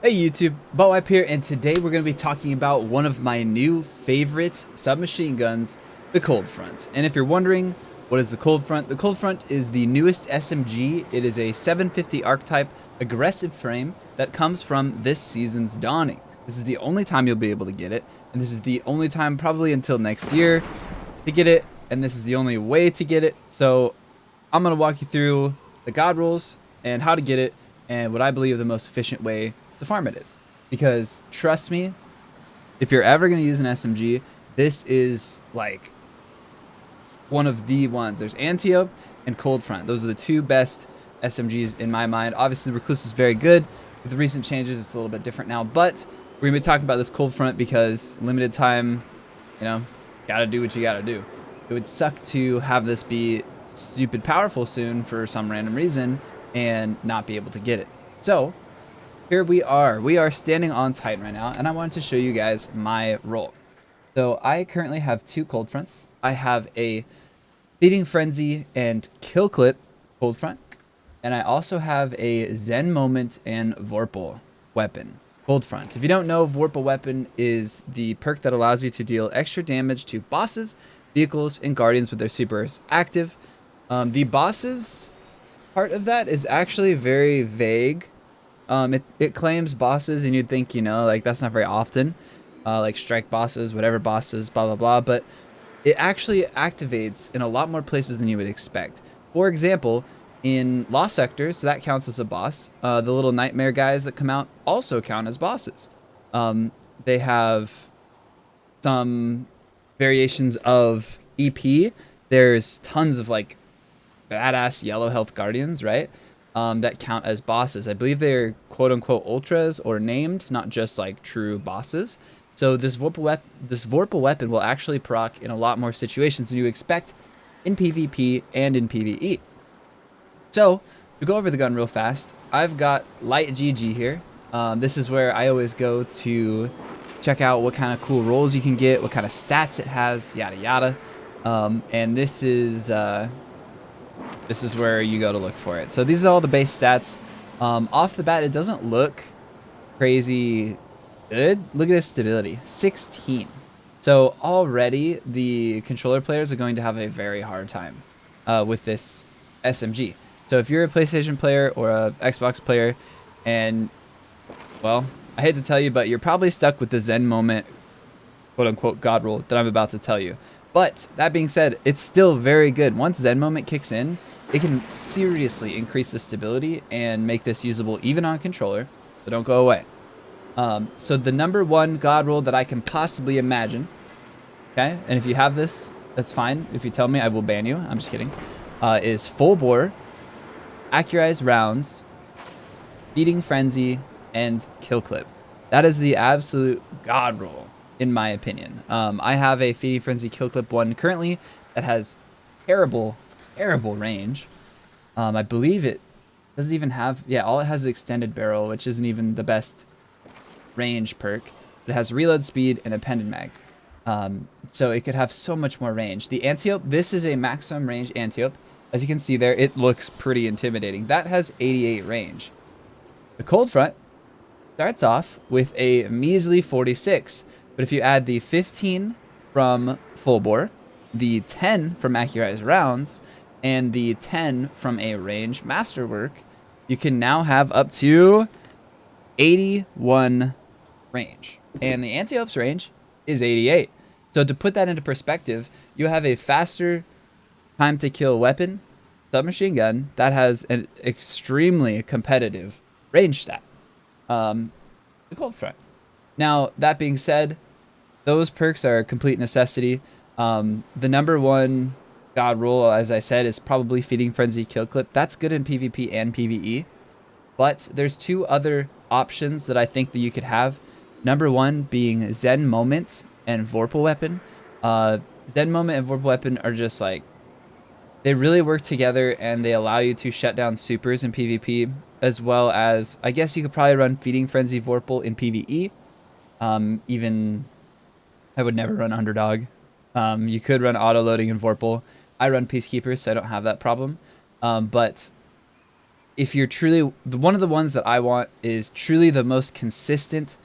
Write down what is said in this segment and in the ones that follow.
Hey YouTube, Bowipe here, and today we're going to be talking about one of my new favorite submachine guns, the Cold Front. And if you're wondering, what is the Cold Front? The Cold Front is the newest SMG. It is a 750 archetype aggressive frame that comes from this season's dawning. This is the only time you'll be able to get it, and this is the only time probably until next year to get it, and this is the only way to get it. So I'm going to walk you through the god rules and how to get it and what I believe the most efficient way to farm it is. Because trust me, if you're ever going to use an SMG, this is like one of the ones. There's Antiope and Cold Front. Those are the two best SMGs in my mind. Obviously, Recluse is very good. With the recent changes, it's a little bit different now. But we're going to be talking about this Cold Front because limited time, gotta do what you gotta do. It would suck to have this be stupid powerful soon for some random reason and not be able to get it. So here we are. We are standing on Titan right now, and I wanted to show you guys my role. So I currently have two Cold Fronts. I have a Feeding Frenzy and Kill Clip Cold Front, and I also have a Zen Moment and Vorpal weapon Cold Front. If you don't know, Vorpal weapon is the perk that allows you to deal extra damage to bosses, vehicles, and guardians with their supers active. The bosses part of that is actually very vague. It claims bosses, and you'd think, like that's not very often. Like strike bosses, whatever bosses, blah, blah, blah. But it actually activates in a lot more places than you would expect. For example, in Lost Sectors, that counts as a boss. The little nightmare guys that come out also count as bosses. They have some variations of EP. There's tons of like badass yellow health guardians, right? That count as bosses. I believe they're quote unquote ultras or named, not just like true bosses. So this Vorpal weapon will actually proc in a lot more situations than you expect in PvP and in PvE. So to go over the gun real fast, I've got Light GG here. This is where I always go to check out what kind of cool rolls you can get, what kind of stats it has, yada yada. And this is where you go to look for it. So these are all the base stats. Off the bat, it doesn't look crazy good. Look at this stability, 16. So already the controller players are going to have a very hard time with this SMG. So if you're a PlayStation player or a Xbox player, and well, I hate to tell you, but you're probably stuck with the Zen Moment, quote unquote, God roll that I'm about to tell you. But that being said, it's still very good. Once Zen Moment kicks in, it can seriously increase the stability and make this usable even on controller. So don't go away. So the number one God roll that I can possibly imagine, okay, and if you have this, that's fine. If you tell me, I will ban you. I'm just kidding. Is full bore, accurized rounds, feeding frenzy, and kill clip. That is the absolute God roll, in my opinion. I have a feeding frenzy kill clip one currently that has terrible range. I believe it doesn't even have, yeah, all it has is extended barrel, which isn't even the best range perk. It has reload speed and appended mag. So it could have so much more range. The Antiope, this is a maximum range Antiope. As you can see there, it looks pretty intimidating. That has 88 range. The Cold Front starts off with a measly 46, but if you add the 15 from full bore, the 10 from accurized rounds, and the 10 from a range masterwork, you can now have up to 81 range. And the Antiope's range is 88. So to put that into perspective, you have a faster time to kill weapon, submachine gun, that has an extremely competitive range stat. The Cold Front. Now, that being said, those perks are a complete necessity. The number one God roll, as I said, is probably Feeding Frenzy Kill Clip. That's good in PvP and PvE. But there's two other options that I think that you could have. Number one being Zen Moment and Vorpal Weapon. Zen Moment and Vorpal Weapon are just like, they really work together, and they allow you to shut down supers in PvP, as well as, I guess you could probably run Feeding Frenzy Vorpal in PvE. Even, I would never run Underdog. You could run auto-loading in Vorpal. I run Peacekeepers, so I don't have that problem. But if you're truly, one of the ones that I want is truly the most consistent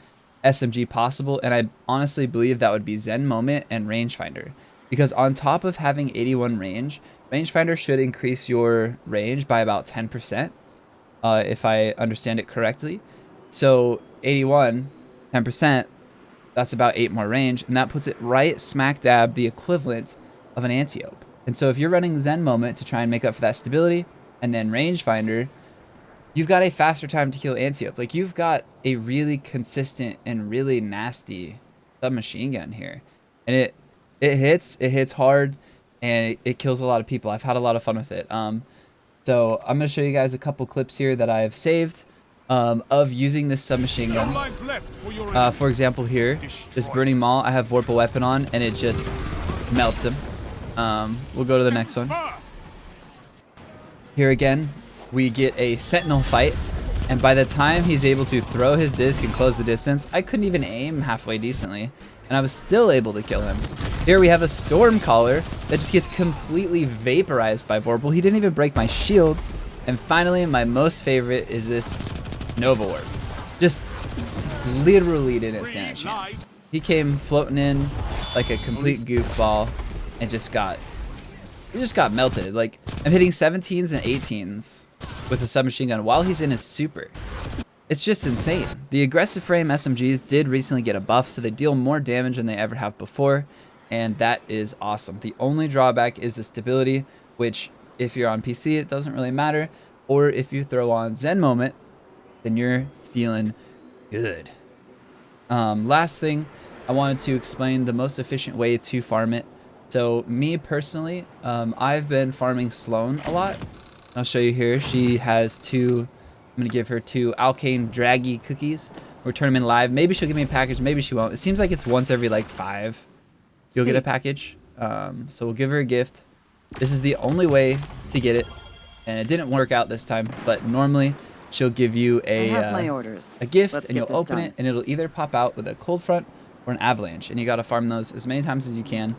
SMG possible, and I honestly believe that would be Zen Moment and Rangefinder, because on top of having 81 range, Rangefinder should increase your range by about 10%, if I understand it correctly. So 81, 10%, that's about 8 more range, and that puts it right smack dab the equivalent of an Antiope. And so if you're running Zen Moment to try and make up for that stability, and then Rangefinder, you've got a faster time to kill Antiope. Like, you've got a really consistent and really nasty submachine gun here. And it hits hard, and it kills a lot of people. I've had a lot of fun with it. So I'm going to show you guys a couple clips here that I've saved of using this submachine gun. For example here, this Burning Maul, I have Vorpal Weapon on, and it just melts him. We'll go to the next one. Here again, we get a Sentinel fight, and by the time he's able to throw his disc and close the distance, I couldn't even aim halfway decently, and I was still able to kill him. Here we have a Stormcaller that just gets completely vaporized by Vorpal. He didn't even break my shields. And finally, my most favorite is this Nova Warp. Just literally didn't stand a chance. He came floating in like a complete goofball and just got melted. Like, I'm hitting 17s and 18s with a submachine gun while he's in his super. It's just insane. The aggressive frame SMGs did recently get a buff, so they deal more damage than they ever have before, and that is awesome. The only drawback is the stability, which if you're on PC, it doesn't really matter, or if you throw on Zen Moment, then you're feeling good. Last thing, I wanted to explain the most efficient way to farm it. So me personally, I've been farming Sloane a lot. I'll show you here. She has two, I'm going to give her 2 Alkane Draggy cookies. We'll turn them in live. Maybe she'll give me a package. Maybe she won't. It seems like it's once every like 5. You'll get a package. So we'll give her a gift. This is the only way to get it. And it didn't work out this time. But normally she'll give you a gift, and you'll open it. And it'll either pop out with a cold front or an avalanche. And you got to farm those as many times as you can.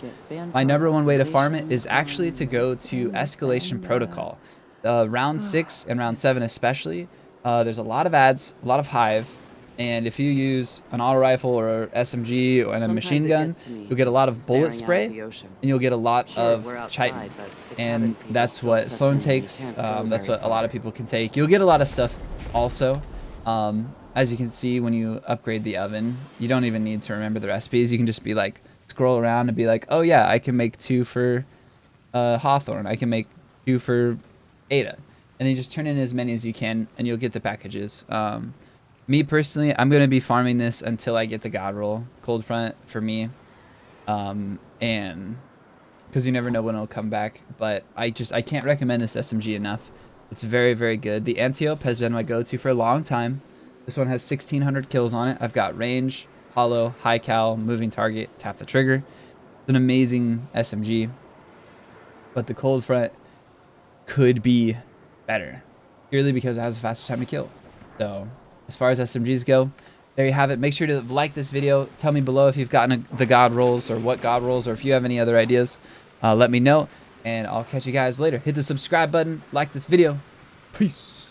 My #1 way to farm it is actually to go to Escalation Protocol. Round 6 and round 7 especially, there's a lot of ads, a lot of hive, and if you use an auto rifle or SMG and a machine gun, you'll get a lot of bullet spray, and you'll get a lot of chitin, and that's what Sloane takes. That's what a lot of people can take. You'll get a lot of stuff also. As you can see, when you upgrade the oven, you don't even need to remember the recipes. You can just be like, scroll around and be like, oh yeah, I can make 2 for Hawthorne. I can make 2 for Ada, and then you just turn in as many as you can, and you'll get the packages. Me personally, I'm gonna be farming this until I get the God Roll Cold Front for me, and because you never know when it'll come back. But I can't recommend this SMG enough. It's very, very good. The Antiope has been my go-to for a long time. This one has 1,600 kills on it. I've got range, hollow, high cal, moving target, tap the trigger. It's an amazing SMG, but the Cold Front could be better purely because it has a faster time to kill. So as far as SMGs go, there you have it. Make sure to like this video. Tell me below if you've gotten the God rolls, or what God rolls, or if you have any other ideas. Let me know, and I'll catch you guys later. Hit the subscribe button, like this video. Peace.